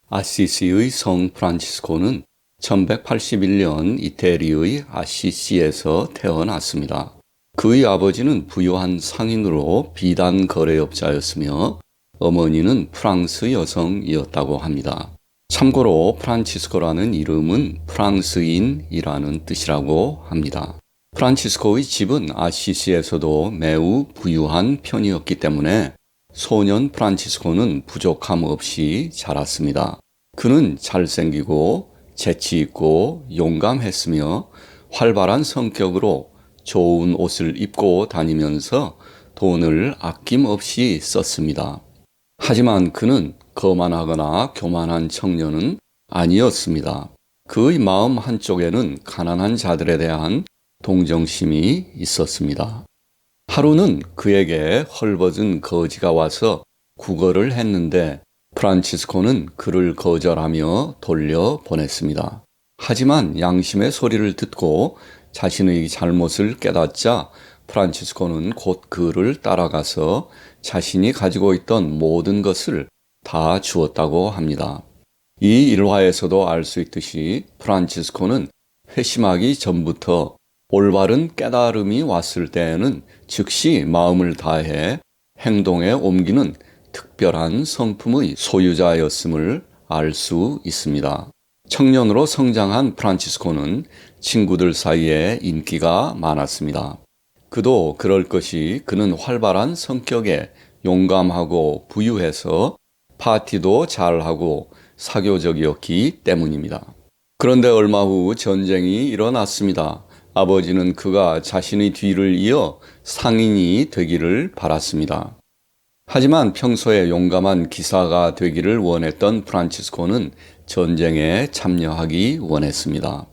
아시시의 성 프란치스코는 1181년 이태리의 아시시에서 태어났습니다. 그의 아버지는 부유한 상인으로 비단 거래업자였으며 어머니는 프랑스 여성이었다고 합니다. 참고로 프란치스코라는 이름은 프랑스인이라는 뜻이라고 합니다. 프란치스코의 집은 아시시에서도 매우 부유한 편이었기 때문에 소년 프란치스코는 부족함 없이 자랐습니다. 그는 잘생기고 재치 있고 용감했으며 활발한 성격으로 좋은 옷을 입고 다니면서 돈을 아낌없이 썼습니다. 하지만 그는 거만하거나 교만한 청년은 아니었습니다. 그의 마음 한쪽에는 가난한 자들에 대한 동정심이 있었습니다. 하루는 그에게 헐벗은 거지가 와서 구걸을 했는데 프란치스코는 그를 거절하며 돌려보냈습니다. 하지만 양심의 소리를 듣고 자신의 잘못을 깨닫자 프란치스코는 곧 그를 따라가서 자신이 가지고 있던 모든 것을 다 주었다고 합니다. 이 일화에서도 알 수 있듯이 프란치스코는 회심하기 전부터 올바른 깨달음이 왔을 때에는 즉시 마음을 다해 행동에 옮기는 특별한 성품의 소유자였음을 알 수 있습니다. 청년으로 성장한 프란치스코는 친구들 사이에 인기가 많았습니다. 그도 그럴 것이 그는 활발한 성격에 용감하고 부유해서 파티도 잘하고 사교적이었기 때문입니다. 그런데 얼마 후 전쟁이 일어났습니다. 아버지는 그가 자신의 뒤를 이어 상인이 되기를 바랐습니다. 하지만 평소에 용감한 기사가 되기를 원했던 프란치스코는 전쟁에 참여하기 원했습니다.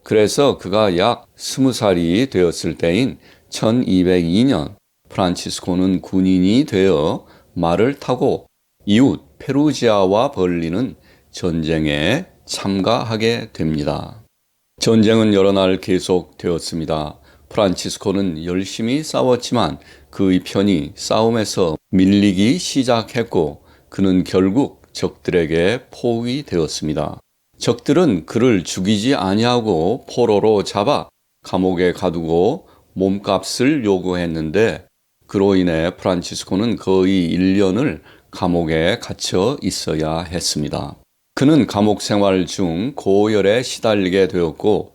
그래서 그가 약 20살이 되었을 때인 1202년 프란치스코는 군인이 되어 말을 타고 이웃 페루지아와 벌리는 전쟁에 참가하게 됩니다. 전쟁은 여러 날 계속되었습니다. 프란치스코는 열심히 싸웠지만 그의 편이 싸움에서 밀리기 시작했고 그는 결국 적들에게 포위되었습니다. 적들은 그를 죽이지 아니하고 포로로 잡아 감옥에 가두고 몸값을 요구했는데 그로 인해 프란치스코는 거의 1년을 감옥에 갇혀 있어야 했습니다. 그는 감옥 생활 중 고열에 시달리게 되었고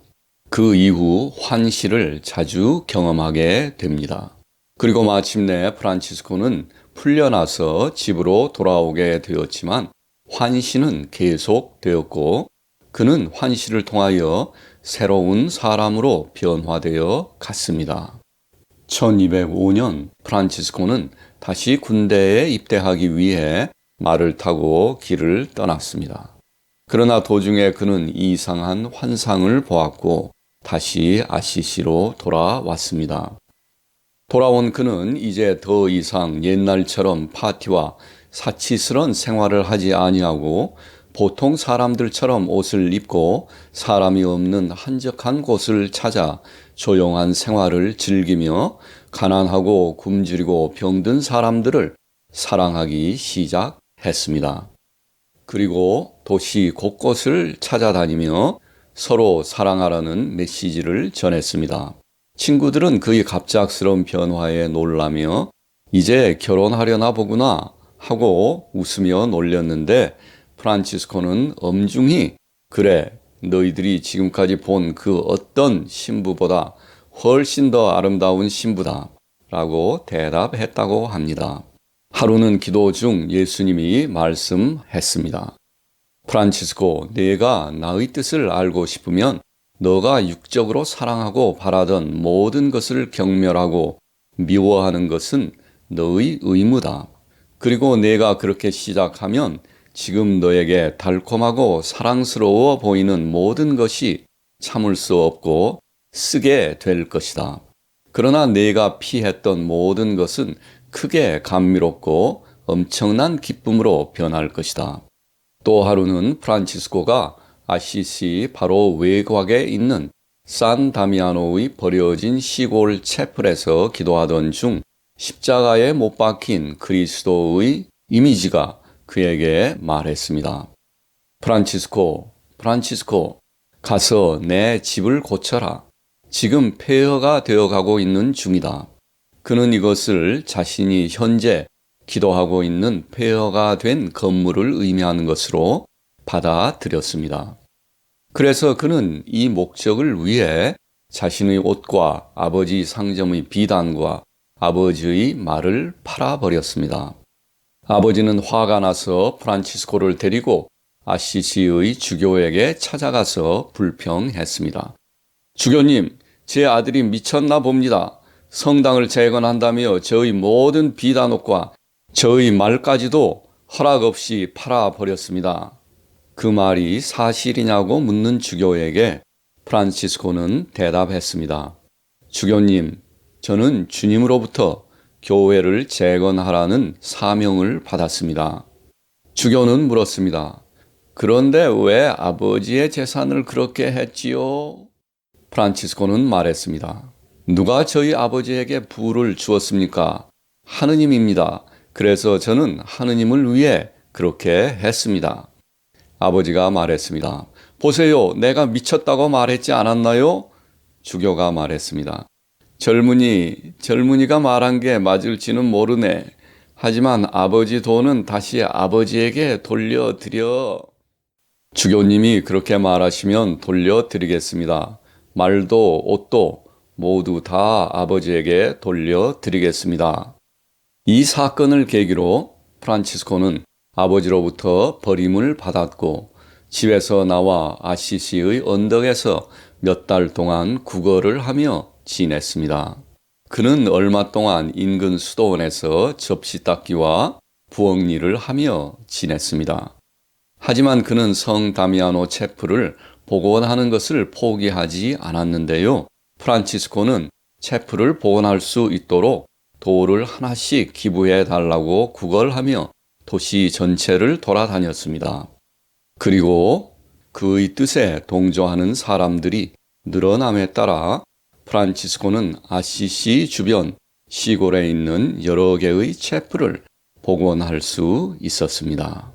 그 이후 환시를 자주 경험하게 됩니다. 그리고 마침내 프란치스코는 풀려나서 집으로 돌아오게 되었지만 환시는 계속되었고 그는 환시를 통하여 새로운 사람으로 변화되어 갔습니다. 1205년 프란치스코는 다시 군대에 입대하기 위해 말을 타고 길을 떠났습니다. 그러나 도중에 그는 이상한 환상을 보았고 다시 아시시로 돌아왔습니다. 돌아온 그는 이제 더 이상 옛날처럼 파티와 사치스러운 생활을 하지 아니하고 보통 사람들처럼 옷을 입고 사람이 없는 한적한 곳을 찾아 조용한 생활을 즐기며 가난하고 굶주리고 병든 사람들을 사랑하기 시작했습니다. 그리고 도시 곳곳을 찾아다니며 서로 사랑하라는 메시지를 전했습니다. 친구들은 그의 갑작스러운 변화에 놀라며 이제 결혼하려나 보구나 하고 웃으며 놀렸는데 프란치스코는 엄중히 그래, 너희들이 지금까지 본 그 어떤 신부보다 훨씬 더 아름다운 신부다 라고 대답했다고 합니다. 하루는 기도 중 예수님이 말씀했습니다. 프란치스코, 내가 나의 뜻을 알고 싶으면 너가 육적으로 사랑하고 바라던 모든 것을 경멸하고 미워하는 것은 너의 의무다. 그리고 내가 그렇게 시작하면 지금 너에게 달콤하고 사랑스러워 보이는 모든 것이 참을 수 없고 쓰게 될 것이다. 그러나 내가 피했던 모든 것은 크게 감미롭고 엄청난 기쁨으로 변할 것이다. 또 하루는 프란치스코가 아시시 바로 외곽에 있는 산 다미아노의 버려진 시골 채플에서 기도하던 중 십자가에 못 박힌 그리스도의 이미지가 그에게 말했습니다. 프란치스코, 가서 내 집을 고쳐라. 지금 폐허가 되어가고 있는 중이다. 그는 이것을 자신이 현재 기도하고 있는 폐허가 된 건물을 의미하는 것으로 받아들였습니다. 그래서 그는 이 목적을 위해 자신의 옷과 아버지 상점의 비단과 아버지의 말을 팔아버렸습니다. 아버지는 화가 나서 프란치스코를 데리고 아시시의 주교에게 찾아가서 불평했습니다. 주교님, 제 아들이 미쳤나 봅니다. 성당을 재건한다며 저의 모든 비단옷과 저의 말까지도 허락 없이 팔아버렸습니다. 그 말이 사실이냐고 묻는 주교에게 프란치스코는 대답했습니다. 주교님, 저는 주님으로부터 교회를 재건하라는 사명을 받았습니다. 주교는 물었습니다. 그런데 왜 아버지의 재산을 그렇게 했지요? 프란치스코는 말했습니다. 누가 저희 아버지에게 부를 주었습니까? 하느님입니다. 그래서 저는 하느님을 위해 그렇게 했습니다. 아버지가 말했습니다. 보세요, 내가 미쳤다고 말했지 않았나요? 주교가 말했습니다. 젊은이가 말한 게 맞을지는 모르네. 하지만 아버지 돈은 다시 아버지에게 돌려드려. 주교님이 그렇게 말하시면 돌려드리겠습니다. 말도 옷도 모두 다 아버지에게 돌려드리겠습니다. 이 사건을 계기로 프란치스코는 아버지로부터 버림을 받았고 집에서 나와 아시시의 언덕에서 몇 달 동안 구걸을 하며 지냈습니다. 그는 얼마 동안 인근 수도원에서 접시 닦기와 부엌 일을 하며 지냈습니다. 하지만 그는 성 다미아노 체프를 복원하는 것을 포기하지 않았는데요. 프란치스코는 체프를 복원할 수 있도록 돌을 하나씩 기부해 달라고 구걸하며 도시 전체를 돌아다녔습니다. 그리고 그의 뜻에 동조하는 사람들이 늘어남에 따라 프란치스코는 아시시 주변 시골에 있는 여러 개의 체프를 복원할 수 있었습니다.